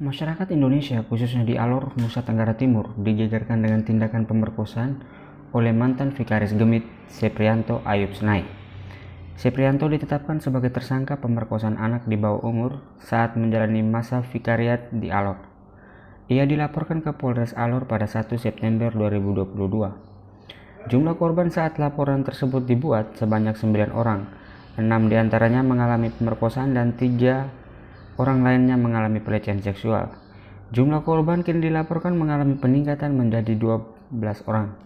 Masyarakat Indonesia, khususnya di Alor, Nusa Tenggara Timur, digegerkan dengan tindakan pemerkosaan oleh mantan Vikaris Gemit, Seprianto Ayub Snai. Seprianto ditetapkan sebagai tersangka pemerkosaan anak di bawah umur saat menjalani masa vikariat di Alor. Ia dilaporkan ke Polres Alor pada 1 September 2022. Jumlah korban saat laporan tersebut dibuat sebanyak 9 orang, 6 diantaranya mengalami pemerkosaan dan 3 orang lainnya mengalami pelecehan seksual. Jumlah korban kini dilaporkan mengalami peningkatan menjadi 12 orang.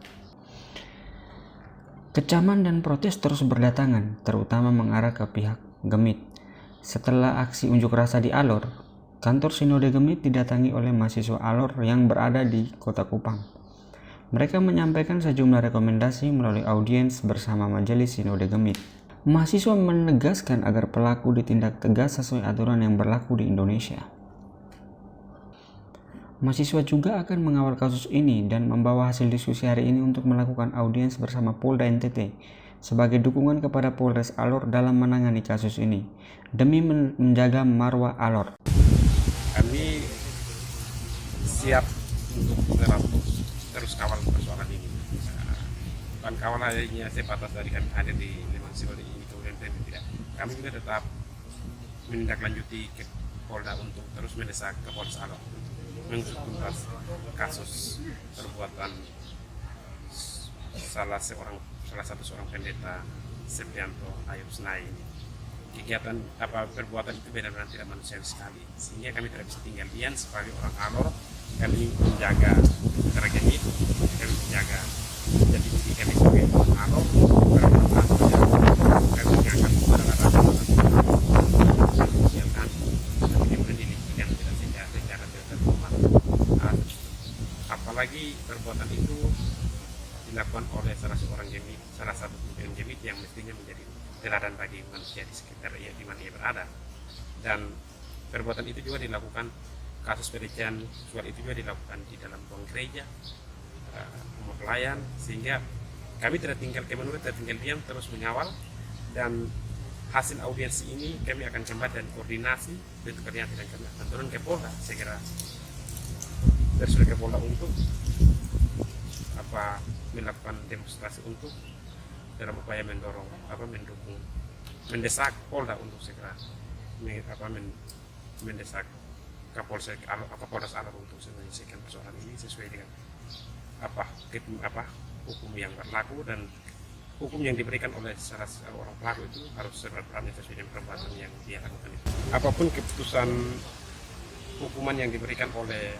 Kecaman dan protes terus berdatangan, terutama mengarah ke pihak Gemit. Setelah aksi unjuk rasa di Alor, kantor Sinode Gemit didatangi oleh mahasiswa Alor yang berada di Kota Kupang. Mereka menyampaikan sejumlah rekomendasi melalui audiens bersama Majelis Sinode Gemit. Mahasiswa menegaskan agar pelaku ditindak tegas sesuai aturan yang berlaku di Indonesia. Mahasiswa juga akan mengawal kasus ini dan membawa hasil diskusi hari ini untuk melakukan audiens bersama Polda NTT sebagai dukungan kepada Polres Alor dalam menangani kasus ini demi menjaga marwah Alor. Kami siap untuk terus kawal persoalan ini. Bukan kawal hanya sebatas dari kami hadir di Lemangsiwal ini kemudian tidak. Kami juga tetap menindaklanjuti ke Polda untuk terus mendesak ke Polres Alor menuntas kasus perbuatan salah satu seorang pendeta Seprianto Ayub Snai. Kegiatan perbuatan itu benar-benar tidak manusiawi sekali, sehingga kami tidak bisa tinggal diam sebagai orang Alor. Kami menjaga tragedi, kami menjaga jadi diri kami sebagai orang Alor, kami menjaga kepada rakyat yang kami kemudian dilibatkan secara tidak terhormat. Apalagi perbuatan itu dilakukan oleh salah satu pimpinan Gemit yang mestinya menjadi teladan bagi manusia di sekitar di mana ia berada. Dan perbuatan itu juga dilakukan, kasus pelecehan seksual itu juga dilakukan di dalam ruang gereja, rumah pelayan, sehingga kami tidak tinggal diam, terus mengawal. Dan hasil audiensi ini kami akan kembali dan koordinasi bentuk koordinasi dan kami akan turun ke Polda segera terus ke Polda untuk melakukan demonstrasi untuk dalam upaya mendukung mendesak Polda untuk segera mendesak Kapolres Alor untuk menyelesaikan persoalan ini sesuai dengan hukum yang berlaku, dan hukum yang diberikan oleh salah seorang pelaku itu harus sebenarnya sesuai dengan perbuatan yang dia lakukan itu. Apapun keputusan hukuman yang diberikan oleh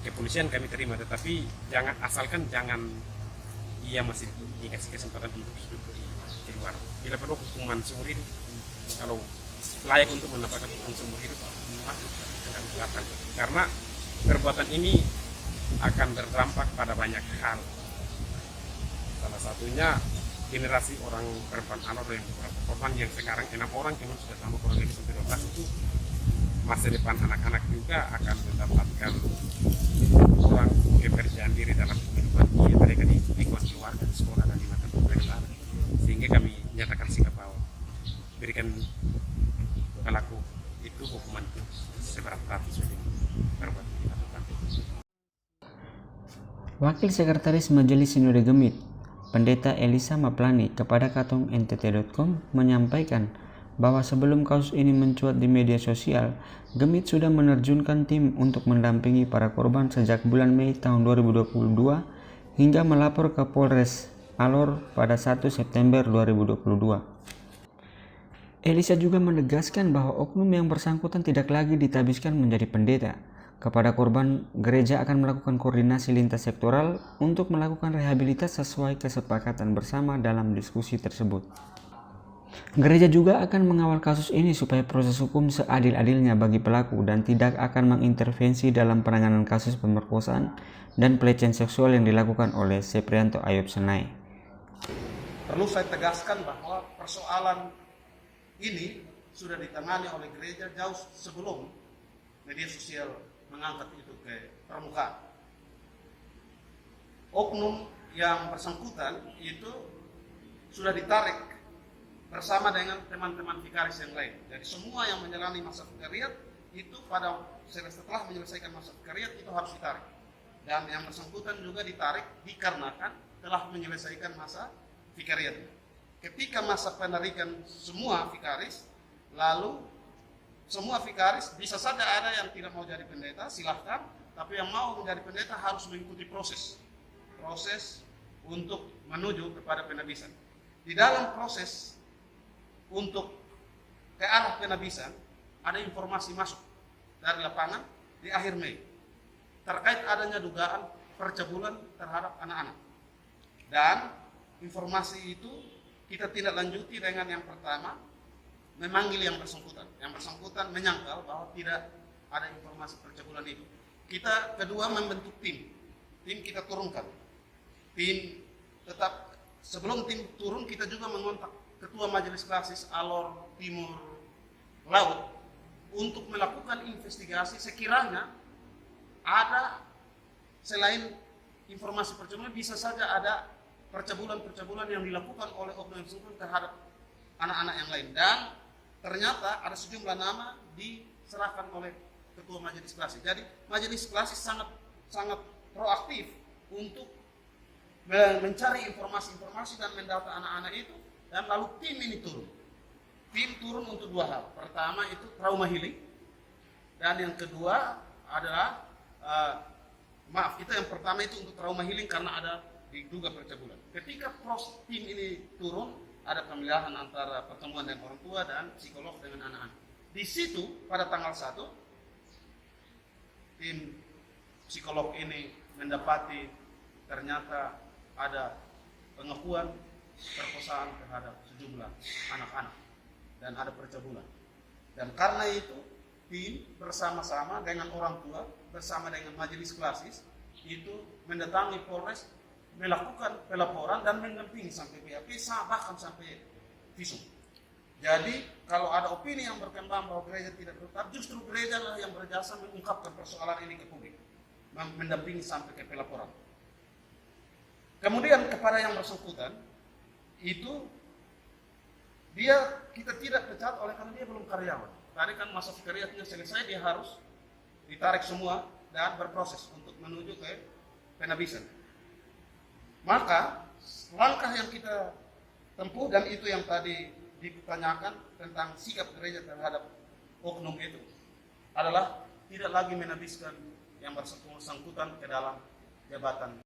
kepolisian kami terima, tetapi jangan ia masih dikasih kesempatan untuk hidup di luar. Bila perlu hukuman seumur hidup, kalau layak untuk mendapatkan hukuman seumur hidup, karena perbuatan ini akan berdampak pada banyak hal. Salah satunya generasi orang perempuan Alor yang korban yang sekarang 6 orang, kemudian sudah tambah kurang lebih sampai 12 itu, masa depan anak-anak juga akan mendapatkan kurang kepercayaan diri dalam kehidupan mereka di lingkungan keluarga, di sekolah, dan di mata pelajaran. Sehingga kami nyatakan sikap bahwa berikan pelaku itu hukuman itu seberat-beratnya sesuai perbuatan yang dilakukan. Wakil Sekretaris Majelis Sinode Gemit, Pendeta Elisa Maplani, kepada Katong NTT.com menyampaikan bahwa sebelum kasus ini mencuat di media sosial, Gemit sudah menerjunkan tim untuk mendampingi para korban sejak bulan Mei tahun 2022 hingga melapor ke Polres Alor pada 1 September 2022. Elisa juga menegaskan bahwa oknum yang bersangkutan tidak lagi ditabiskan menjadi pendeta. Kepada korban, gereja akan melakukan koordinasi lintas sektoral untuk melakukan rehabilitas sesuai kesepakatan bersama dalam diskusi tersebut. Gereja juga akan mengawal kasus ini supaya proses hukum seadil-adilnya bagi pelaku dan tidak akan mengintervensi dalam penanganan kasus pemerkosaan dan pelecehan seksual yang dilakukan oleh Seprianto Ayub Snai. Perlu saya tegaskan bahwa persoalan ini sudah ditangani oleh gereja jauh sebelum media sosial mengangkat itu ke permukaan. Oknum yang bersangkutan itu sudah ditarik bersama dengan teman-teman vikaris yang lain. Jadi semua yang menjalani masa vikariat itu pada setelah menyelesaikan masa vikariat itu harus ditarik. Dan yang bersangkutan juga ditarik dikarenakan telah menyelesaikan masa vikariatnya. Ketika masa penarikan semua vikaris, lalu semua vikaris bisa saja ada yang tidak mau jadi pendeta, silahkan. Tapi yang mau menjadi pendeta harus mengikuti proses untuk menuju kepada penabisan. Di dalam proses untuk ke arah penabisan, ada informasi masuk dari lapangan di akhir Mei terkait adanya dugaan percabulan terhadap anak-anak. Dan informasi itu kita tindak lanjuti dengan yang pertama, memanggil yang bersangkutan. Yang bersangkutan menyangkal bahwa tidak ada informasi percabulan itu. Kita kedua membentuk tim kita turunkan. Tim tetap, sebelum tim turun kita juga mengontak Ketua Majelis Klasis Alor Timur Laut untuk melakukan investigasi sekiranya ada selain informasi percabulan bisa saja ada percabulan-percabulan yang dilakukan oleh oknum yang bersangkutan terhadap anak-anak yang lain. Dan ternyata ada sejumlah nama diserahkan oleh Ketua Majelis Klasis. Jadi Majelis Klasis sangat proaktif untuk mencari informasi-informasi dan mendata anak-anak itu, dan lalu tim ini turun. Tim turun untuk dua hal. Pertama itu trauma healing, dan yang kedua adalah yang pertama itu untuk trauma healing karena ada diduga percabulan. Ketika tim ini turun, ada pemilihan antara pertemuan dengan orang tua dan psikolog dengan anak-anak. Di situ pada tanggal 1 tim psikolog ini mendapati ternyata ada pengakuan perkosaan terhadap sejumlah anak-anak dan ada percabulan. Dan karena itu tim bersama-sama dengan orang tua bersama dengan Majelis Klasis itu mendatangi Polres, melakukan pelaporan dan mendampingi sampai BAP, bahkan sampai visum. Jadi kalau ada opini yang berkembang bahwa gereja tidak berutang, justru gereja lah yang berjasa mengungkapkan persoalan ini ke publik, mendampingi sampai ke pelaporan. Kemudian kepada yang bersangkutan itu kita tidak pecat oleh karena dia belum karyawan. Tadi kan masa vikariatnya selesai, dia harus ditarik semua dan berproses untuk menuju ke penabisan. Maka langkah yang kita tempuh, dan itu yang tadi ditanyakan tentang sikap gereja terhadap oknum itu, adalah tidak lagi menabiskan yang bersangkutan ke dalam jabatan